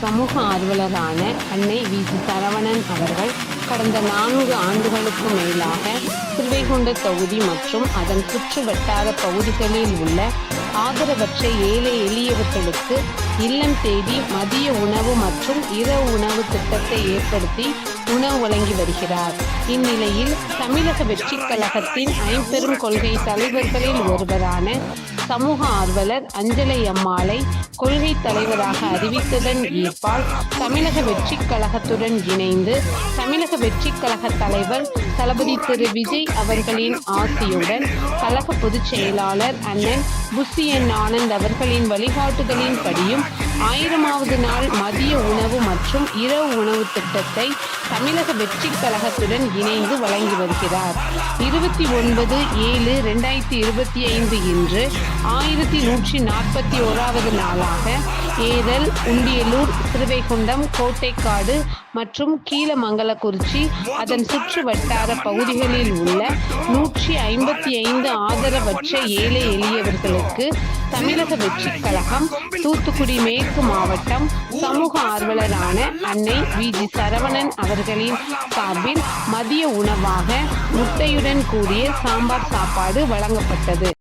சமூக ஆர்வலரான அன்னை வி.ஜி. சரவணன் அவர்கள் கடந்த 4 ஆண்டுகளுக்கு மேலாக ஸ்ரீவைகுண்ட தொகுதி மற்றும் அதன் சுற்று வட்டார பகுதிகளில் உள்ள ஆதரவற்ற ஏழை எளியவர்களுக்கு இல்லம் தேடி மதிய உணவு மற்றும் இரவு உணவு திட்டத்தை ஏற்படுத்தி உணவு வழங்கி வருகிறார். இந்நிலையில் தமிழக வெற்றி கழகத்தின் ஐம்பெரும் கொள்கை தலைவர்களில் ஒருவரான சமூக ஆர்வலர் அஞ்சலை அம்மாளை கொள்கை தலைவராக அறிவித்ததன் ஈர்ப்பால் தமிழக வெற்றி கழகத்துடன் இணைந்து தமிழக வெற்றி கழக தலைவர் தளபதி திரு விஜய் அவர்களின் ஆசியுடன் கழக பொதுச் செயலாளர் அண்ணன் புஷி என் ஆனந்த் அவர்களின் வழிகாட்டுதலின் படியும் 1000வது நாள் மதிய உணவு மற்றும் இரவு உணவு திட்டத்தை தமிழக வெற்றி கழகத்துடன் இணைந்து வழங்கி வருகிறார். 29/7/2025 இன்று 1141வது நாளாக ஏதல், உண்டியலூர், ஸ்ரீவைகுண்டம், கோட்டைக்காடு மற்றும் கீழமங்கலக்குறிச்சி அதன் சுற்று வட்டார பகுதிகளில் உள்ள 155 ஆதரவற்ற ஏழை எளியவர்களுக்கு தமிழக வெற்றி கழகம் தூத்துக்குடி மேற்கு மாவட்டம் சமூக ஆர்வலரான அன்னை வி.ஜி. சரவணன் அவர்களின் சார்பில் மதிய உணவாக முட்டையுடன் கூடிய சாம்பார் சாப்பாடு வழங்கப்பட்டது.